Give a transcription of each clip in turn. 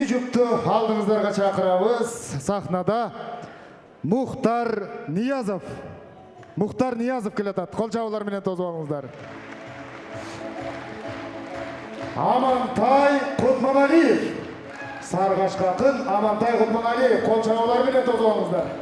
жүптү алдыңыздарга чакырабыз. Сахнада Мухтар Ниязов. Мухтар Ниязов келатат. Кол чабуулар менен тосуп алыңыздар. Амантай Кутманалиев. Сарыгашка акын Амантай Кутманалиев. Кол чабуулар менен тосуп алыңыздар.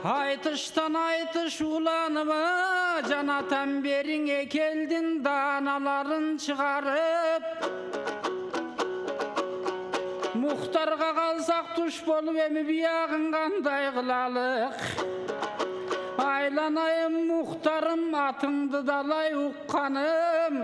Aytıştan aytış ulanıma canatan berine keldin danaların çıkarıp Muhtarga kalsak tuş bolup emi biyagın kanday kılalık Aylanayım muhtarım atındı dalay uqqanım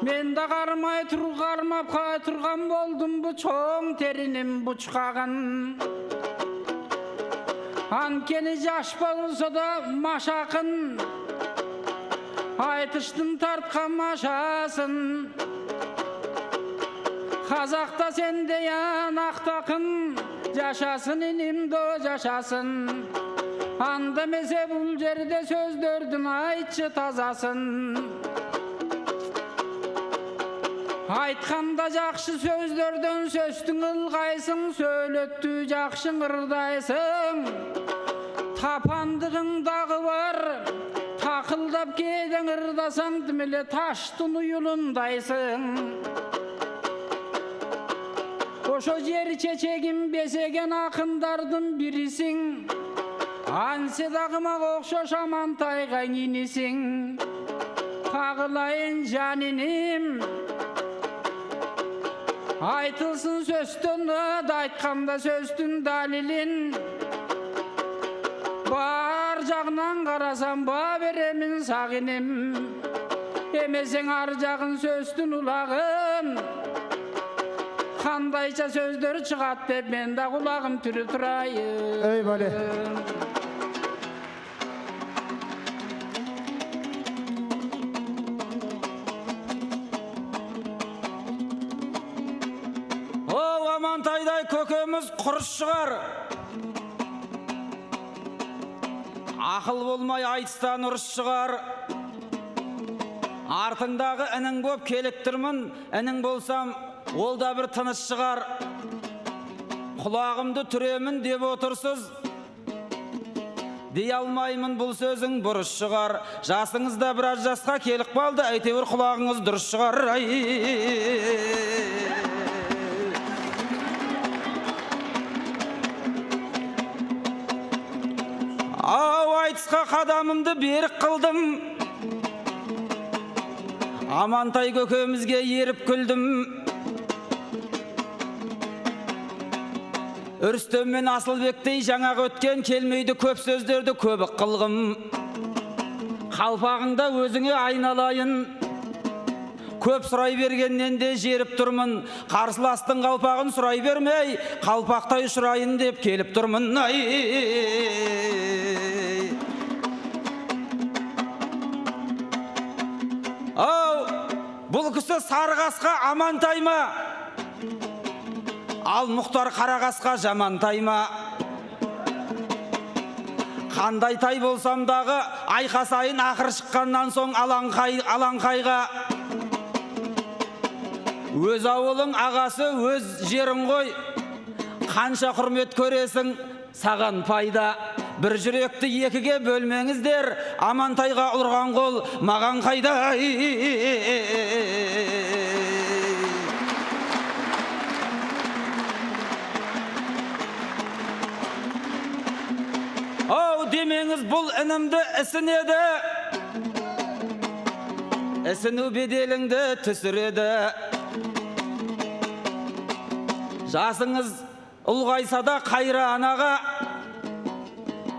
Men de karmay karmap turgan boldum bu çoğun terinim buçkağın Ankeni jaş bolsa da maşakın Aytıştın tartkan maşasın Kazakta sende yanaktakın Yaşasın inimde yaşasın Anda meze bulcerde sözdördün aytçı tazasın Aytkanda jakşı sözdörden söstün ılgaysın Söylöttü jakşı ırdaysın Tapandığın dağı var Takıldap keden ırdasan Dimile taştın uyulundaysın Oşo jeri çeçegin besegen akındardım birisin Anse dağıma okşoş Amantayga inisin Kağılayın janinim Aytılsın söstün da aytkanda söstün dalilin Bar jagынан karasam ba beremin saginim Emesen ar jagın söstün ulagın Kandayça sözdör çıgat dep men da kulagım türü turayım Ey bale Amantayday kökömüz kuruş çıgar Akıl bolmay aytıstan uruş çıgar Artыңдағы інің көп келіктірмін Інің болсам ол да бір тыныш шығар Құлағымды түремін деп отырсыз Дей алмаймын бұл сөзің бұрыш шығар Жасыңызда біраз жасқа келіп қалды Әйтеуір құлағыңыз дұрыс шығар Ау айтысқа қадамымды берік қылдым Амантай көкемізге еріп күлдім Үрстем мен Асылбектей жаңағы өткен келмейді көп сөздерді көбік қылғым Қалпағыңда өзіңе айналайын Көп сұрай бергеннен де жеріп тұрмын Қарсыластың қалпағын сұрай бермей Қалпақтай ұшырайын деп келіп тұрмын Ау, бұл кісі Сарығасқа Амантай ма? Ал Мұхтар Қарағасқа Жамантай ма? Қандай тай болсам дағы айқасайын ақыр шыққаннан соң алаңқайға Өз ауылың ағасы өз жерің ғой Қанша құрмет көресің саған пайда Бір жүректі екіге бөлмеңіздер Амантайға ұрған қол маған қайда Ау демеңіз бұл інімді ісінеді Ісіну беделіңді түсіреді Жасыңыз ұлғайса да қайра анаға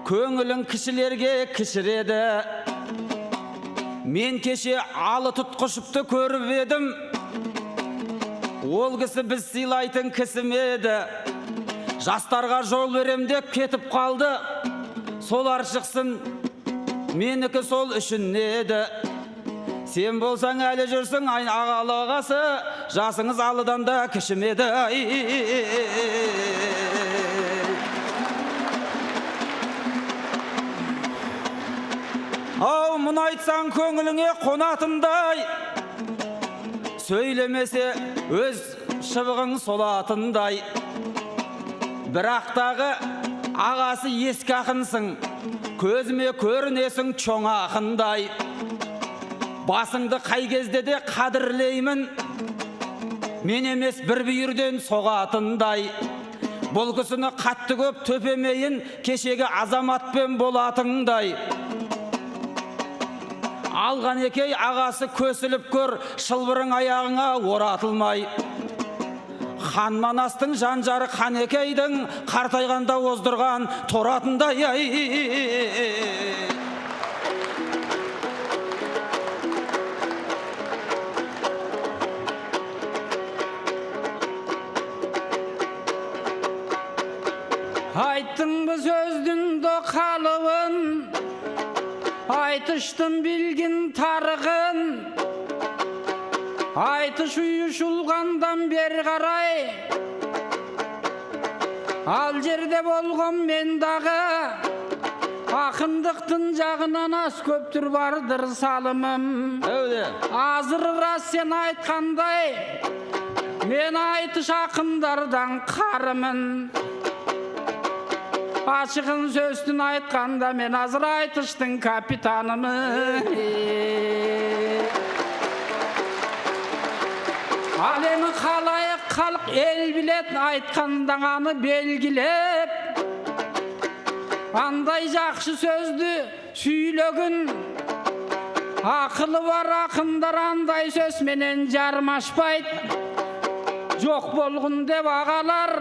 Көңілің кішілерге кішіреді Мен кеше алы тұтқышыпты көріп едім Ол кісі біз сыйлайтын кісім еді Жастарға жол берем деп кетіп қалды солар шықсын, менікі сол үшін еді. Сен болсаң әлі жүрсің, ағалы ағасы, жасыңыз алыдан да кішім еді. Ау, мұны айтсаң көңіліңе қонатындай, сөйлемесе өз шыбығың солатындай. Бірақтағы ағасы ескі ақынсың, көзіме көрінесің чоң ақындай. Басыңды қай кезде де қадірлеймін, мен емес бір бүйірден соғатындай. Бұл кісіні қатты көп төпемейін, кешегі азаматпен болатындай. Алған екей ағасы көсіліп көр, шылбырың аяғыңа оратылмай. Хан Манастың жанжары Қанекейдің қартайғанда оздырған торатындай. Айттың біз сөздің қалуын, айтыштың білгін тарығын. Айтыш ұйышылғандан бері қарай, ал жерде болғым мен дағы. Ақындықтың жағынан аз көптір бардыр салымым. Азыр рас сен айтқандай, мен айтыш ақындардан қарымын. Ашығын сөздің айтқанда, мен азыр айтыштың капитанымын. Алені қалайық халық ел білет, айтқандағаны белгілеп. Андай жақшы сөзді сөйлегін, ақылы бар ақындар андай сөз менен жармашпайды. Жоқ болғын деп ағалар,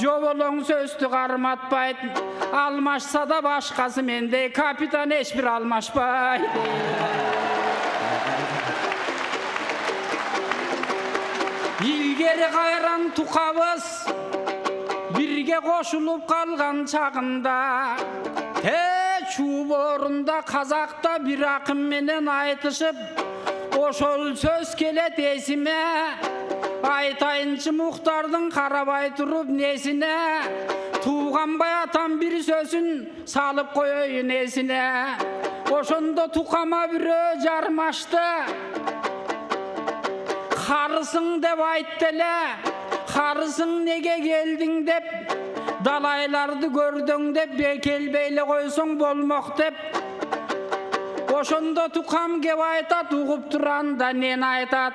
жоболың сөзді қарматпайды. Алмашса да башқасы мендей капитан ешбір алмашпайды. Илгері қайран тұқабыз бірге қошылып қалған шағында. Чуып орында қазақта бір ақын менен айтышып, ошол сөз келет есіме. Айтайыншы Мұхтардың қарабай тұрып несіне, туғанбай атам бір сөзін салып қойойын есіне. Ошондо тұқама бірі жармашты, қарысың деп айттеле, қарысың неге келдің деп, далайларды көрдің деп, келбейлі қойсың болмақ деп. Ошондо тұқам кеп айтат, ұғып тұранда нен айтат.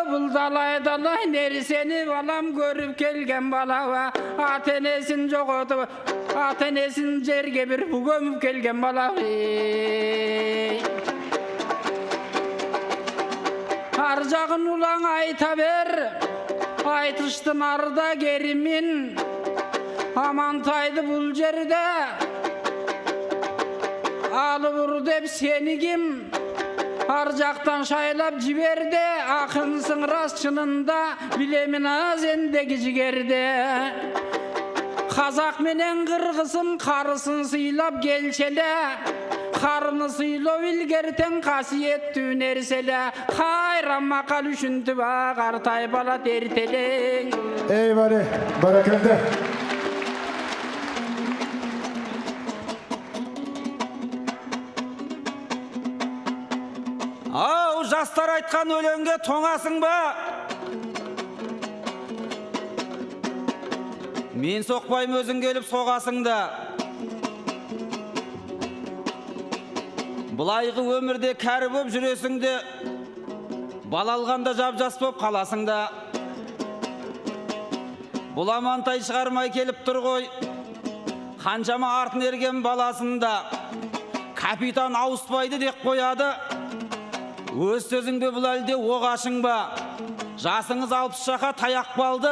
Бұл далай нерсені балам көріп келген балаға, ата-енесін жоғытып, ата-енесін жерге бір көміп келген балаға. Ар жағын ұлаң айта бер, айтыштың арда керімін. Амантайды бұл жерде алып ұр деп сені кім? Ар жақтан шайлап жіберді, ақынсың рас шынында, білемін аз ендегі жігерде. Қазақ менен қырғызым қарысын сыйлап келшелі, қарыны сыйлау илгертен қасиетті нәрселі. Қайран мақал үшін түбі қартай бала тертелең. Ей бari, баракелді. Ау, жастар айтқан өлеңге тоңасың ба? Мен соқпайым, өзің келіп соғасың да. Бұлайғы өмірде кәрі боп жүресің де, бала алғанда жап-жас боп қаласың да. Бұл Амантай шығармай келіп тұр ғой, қаншама артын ерген баласында. Капитан ауыспайды деп қояды. Өз сөзің бе бұл әлде оғашың ба? Жасыңыз 60 шақа таяқ балды.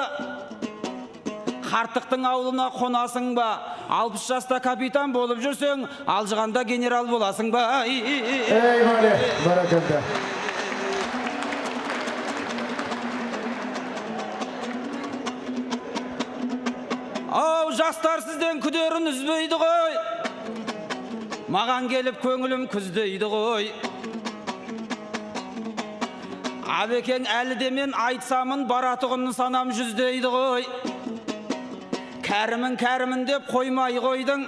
Қартықтың аулына қонасың ба? 60 жаста капитан болып жүрсең, алжығанда генерал боласың ба? Ей бari, баракелді. Ау, жастар, сіз сізден күдерін үзбейді ғой. Маған келіп көңілім күздейді ғой. Абекең әлі де мен айтсамын баратығын санам жүздейді ғой. Кәрімін деп қоймай қойдың,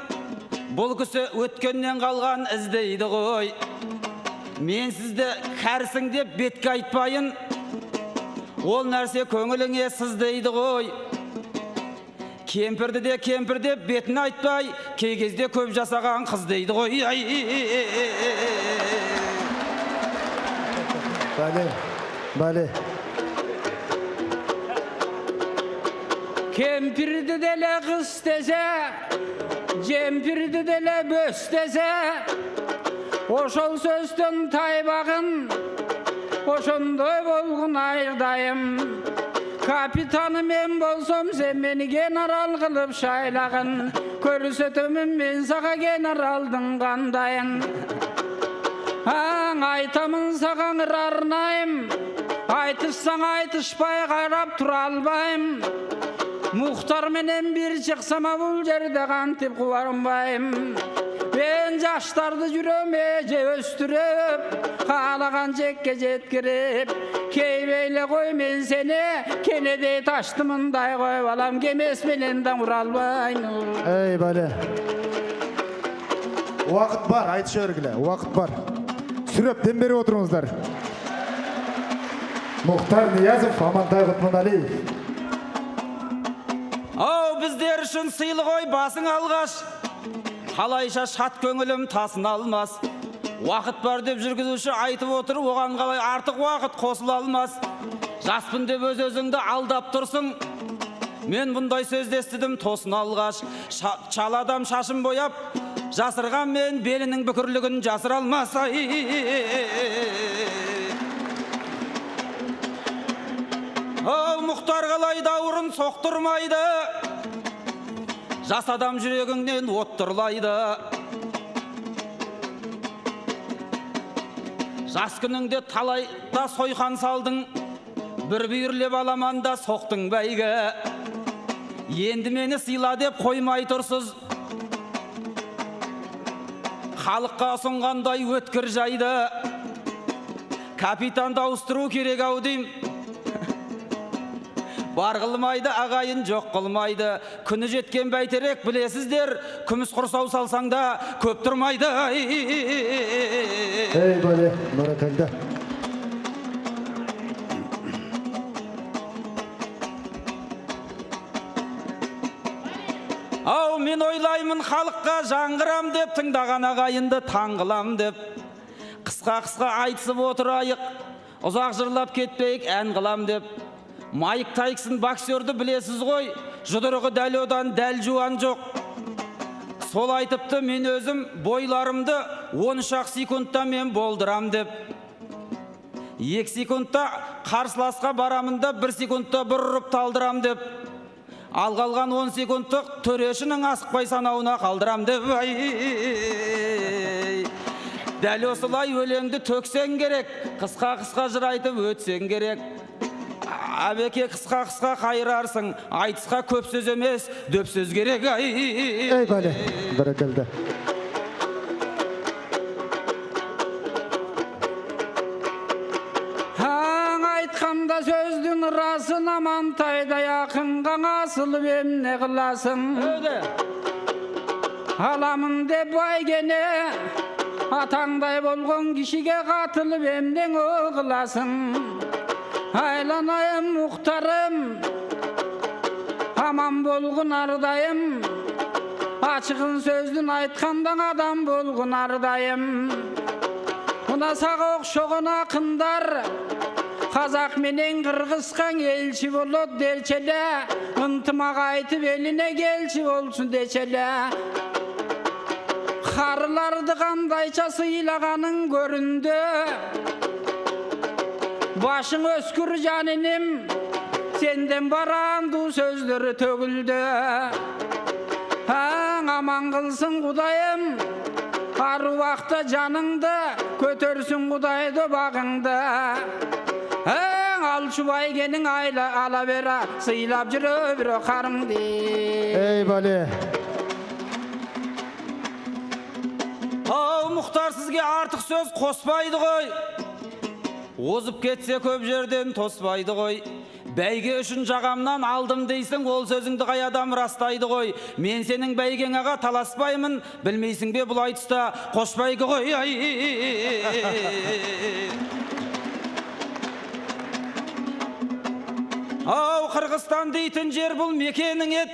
бұл кісі өткеннен қалған іздейді ғой. Мен сізді кәрсің деп бетке айтпайын, ол нәрсе көңіліңе сыздейді ғой. Кемпірді деп бетін айтпай, кей кезде көп жасаған қыз дейді ғой. Бәле. Кемпірді деле қыз десе, жемпірді деле бөс десе, ошол сөздің тайбағын, ошондой болғын айырдайым. Капитаны мен болсом, сен мені генерал қылып шайлағын, көрсетімін мен саға генералдың қандайын. Айтамын саған арнайым, айтышсаң айтышпай қарап тұра албайым. Мұхтар менен бір шықсама бұл жерде қантып қуарынбайым. Мен жаштарды жүрем еже өстіріп, қалаған жекке жеткіріп. Кейбейлі қой мен сені, кенедей таштымындай қой, балам кемес менен де ұра албайын. Ей, бәле. Уақыт бар, айтшы өргілі, уақыт бар. Сүреп дем беріп отырыңыздар. Мұхтар Ниязов, Амантай Құтманалиев. Ау, біздер үшін сыйлы ғой басың алғаш, қалайша шат көңілім тасын алмас. Уақыт бар деп жүргізуші айтып отыр, оған қалай артық уақыт қосыла алмас. Жаспын деп өз-өзіңді алдап тұрсың, мен бұндай сөзді естідім тосын алғаш. Чаладам шашын бояп, жасырған мен белінің бүкірлігін жасыр алмас. Ау, Мұхтар қалай даурын соқтырмайды, жас адам жүрегіңнен оттырлайды. Жас күніңде талайда сойқан салдың, бір бүйірлеп аламанда соқтың бәйгі. Енді мені сыйла деп қоймай тұрсыз, халыққа ұсынғандай өткір жайды. Капитанды ауыстыру керек ау дейм. Бар қылмайды, ағайын жоқ қылмайды. Күні жеткен бәйтерек білесіздер, күміс құрсау салсаңда көп тұрмайды. Ей, бәле, баракалда. Ау, мен ойлаймын халыққа жаңғырам деп, тыңдаған ағайынды таңғылам деп. Қысқа айтысып отырайық, ұзақ жырлап кетпейік ән қылам деп. Майк Тайксон боксерді білесіз ғой, жұдырығы дәл одан дәл жуан жоқ. Сол айтыпты мен өзім бойларымды 13 секундта мен болдырам деп. 2 секундта қарсыласқа барамында 1 секундта бір ұрып талдырам деп. Ал қалған 10 секундтық төрешінің асықпай санауына қалдырам деп. Дәл осылай өлеңді төксең керек, қысқа жыр айтып өтсең керек. Әбеке қысқа қайырарсың, айтысқа көп сөз емес, дөп сөз керек. Ей, бәле, баракалда. Айтқанда сөздің расын, Амантайда яқынға асылып емне қыласың. Аламын деп байгене, атаңдай болған кишіге қатылып емнен оғыласың. Айланайым Мұхтарым, аман болғын ардайым, ашығын сөздің айтқандан адам болғын ардайым. Мұна саға оқшоғын ақындар, қазақ менен қырғызқан елші болот дерчелі, ынтымақ айтып еліне келші болсын дечелі. Қарыларды қандайша сыйлағаның көрінді, башың өскір жаныным, сенден баранду сөздері төгілді. Аман қылсын Құдайым, аруақта жаныңды, көтерсін Құдайды бағыңды. Алшы байгенің ала бера, сыйлап жүрі бір қарымды. Ей, бәле. бізге артық сөз қоспайды ғой. Озып кетсе көп жерден тоспайды ғой. Бәйге үшін жағамнан алдым дейсің, ол сөзіңді қай адам растайды ғой. Мен сенің бәйгеңаға таласпаймын, білмейсің бе бұл айтыста қошпайды ғой. Ау, Қырғызстан дейтін жер бұл мекенің ед.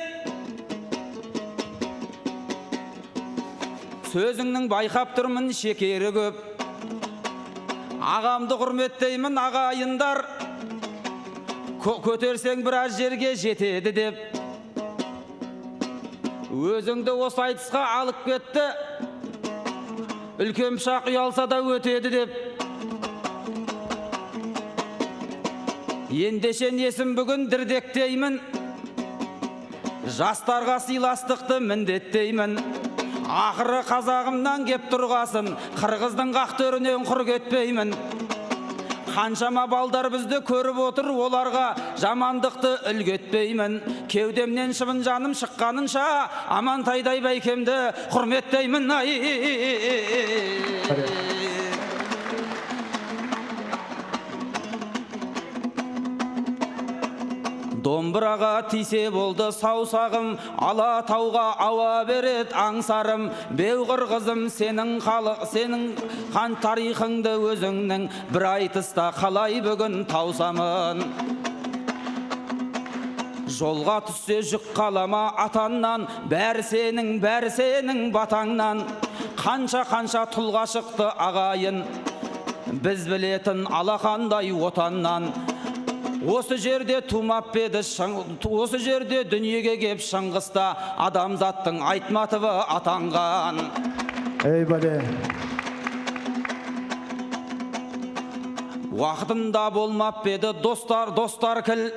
Сөзіңнің байқап тұрмын шекері көп. Ағамды құрметтеймін ағайындар, көтерсең біраз жерге жетеді деп. Өзіңді осы айтысқа алып кетті, үлкен пышақ ұялса да өтеді деп. Ендеше несін бүгін дірдектеймін, жастарға сыйластықты міндеттеймін. Ақыры қазағымнан кеп тұрғасын, қырғыздың қақтөрінен құр кетпеймін. Қаншама балдар бізді көріп отыр, оларға жамандықты үлгетпеймін. Кеудемнен шыбын жаным шыққанынша, Амантайдай бәйкемді құрметтеймін. Домбыраға тисе болды саусағым, Алатауға ауа берет аңсарым. Беу қырғызым, сенің қан тарихыңды өзіңнің бір айтыста қалай бүгін таусамын. Жолға түссе жүк қалама атаннан, бәрі сенің батаңнан. Қанша тұлға шықты ағайын, біз білетін алақандай отаннан. Осы жерде тумап беді, осы жерде дүниеге кеп Шыңғыста адамзаттың айтматывы атанған. Ей бәле. Уақытында болмап беді достар кіл.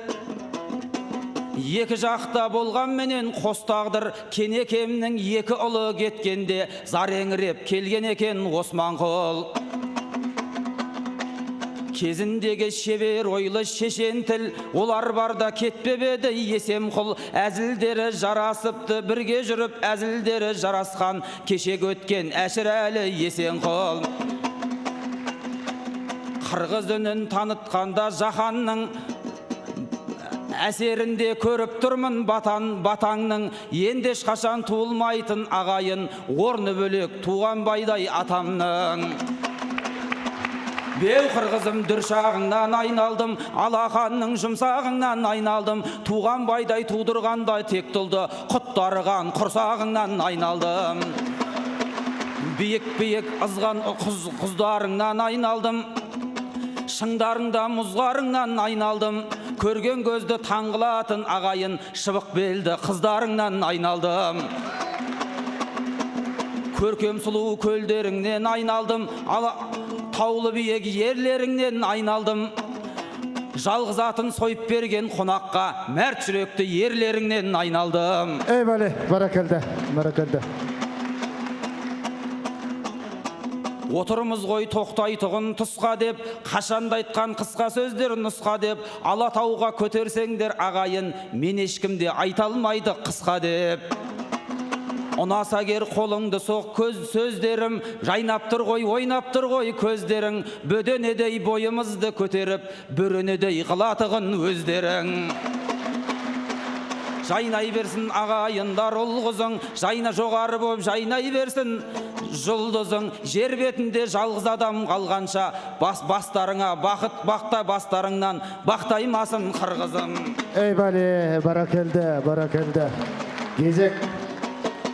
Екі жақта болған менен қос тағдыр, Кенекемнің екі ұлы кеткенде зар еңіреп келген екен Османқұл. Кезіндегі шебер ойлы шешен тіл, олар барда кетпебеді Есемқұл. Әзілдері жарасыпты, бірге жүріп әзілдері жарасқан, кешек өткен Әшірәлі Есенқұл. Қырғыз үнін танытқанда жаһанның әсерінде көріп тұрмын батаңның. Енді ешқашан туылмайтын ағайын, орны бөлек туған байдай атамның. Беу қырғызым, дүршағыңнан айналдым, алақанның жұмсағыңнан айналдым. Туған байдай тудырғандай тек тұлды, құттарыған құрсағыңнан айналдым. Биік ызған құздарыңнан айналдым, шыңдарыңда мұзғарыңнан айналдым. Көрген көзді таңғылатын ағайын, шыбық белді қыздарыңнан айналдым. Көркем сұлу көлдеріңнен айналдым, таулы биік ерлеріңнен айналдым. Жалғыз атын сойып берген қонаққа мәрт жүректі ерлеріңнен айналдым. Ей бәле, баракелді. Отырмыз ғой тоқтайтұғын тұсқа деп, қашанда айтқан қысқа сөздер нұсқа деп. Алатауға көтерсеңдер ағайын, мен ешкімде айта алмайды қысқа деп. Ұнаса кер қолыңды соқ көз сөздерім, жайнап тұр ғой, ойнап тұр ғой көздерің. Бөденедей бойымызды көтеріп, бүрінедей қылатығын өздерің. Жайнай берсін ағайындар ұлғызың, жайна жоғары боп жайнай берсін жұлдызың. Жер бетінде жалғыз адам қалғанша, бастарыңа бақыт бақта бастарыңнан бақтаймасын қырғызым. Ей бәле, баракелді. Кезек.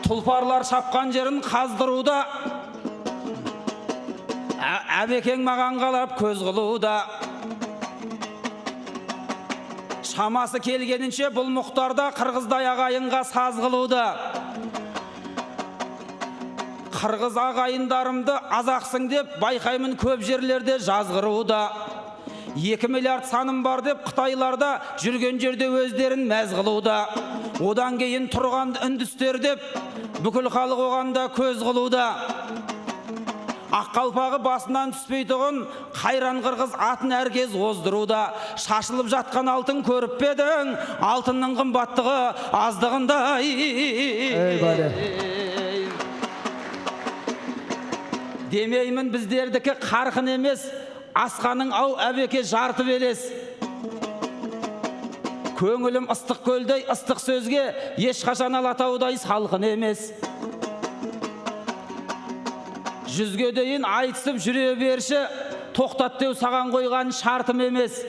Тұлпарлар шапқан жерін қаздыруда, әбекең маған қалап көз қылуда. Шамасы келгенінше бұл мұқтарда қырғыздай ағайынға саз қылуда. Қырғыз ағайындарымды азақсың деп байқаймын көп жерлерде жазғыруда. 2 миллиард саным бар деп Қытайларда жүрген жерде өздерін мәз қылуда. Одан кейін тұрған үндістер деп бүкіл халық оғанда көз қылуда. Аққалпағы басынан түспейтұғын қайран қырғыз атын әркез оздыруда. Шашылып жатқан алтын көріп бедің, алтынның қымбаттығы аздығында. Ей бәле. Демеймін біздердікі қарқын емес, асқаның ау әбеке жарты белес. Көңілім ыстық көлдей ыстық сөзге, ешқашан алатаудай салқын емес. Жүзге дейін айтысып жүре берші, тоқтат деу саған қойған шартым емес.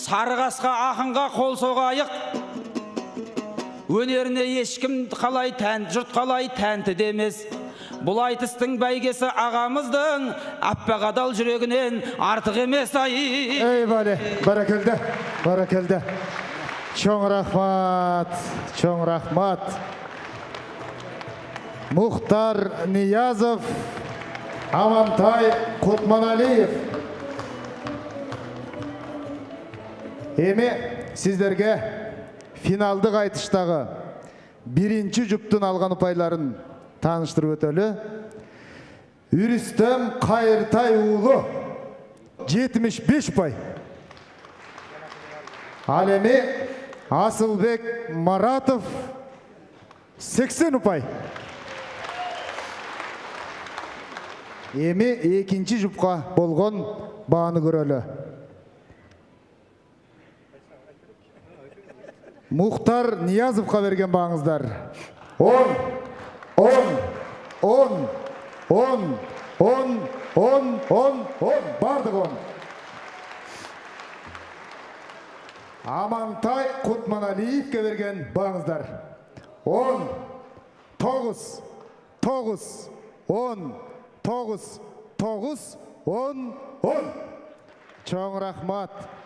Сарығасқа ақынға қол соғайық, өнеріне ешкім қалай тәнті, жұрт қалай тәнті демес. Бұл айтыстың бәйгесі ағамыздың аппақ адал жүрегінен артық емес. Ей бәле, бәрекелді, бәрекелді. Чоң рахмат, чоң рахмат. Мұхтар Ниязов, Амантай Құтманалиев. Еме, сіздерге финалдық айтыштағы бірінші жұптың алған ұпайларын таныштырып өтөлі. Үрістем Қайыртай ұлы 75 ұпай. Алеме Асылбек Маратов 80 ұпай. Еме екінші жұпқа болған бағаны көрөлі. Мұхтар Ниязовқа берген бағыңыздар 10 бардық 10. Амантай Құтманалиевке берген бағыңыздар 10 9 Чоң рахмат.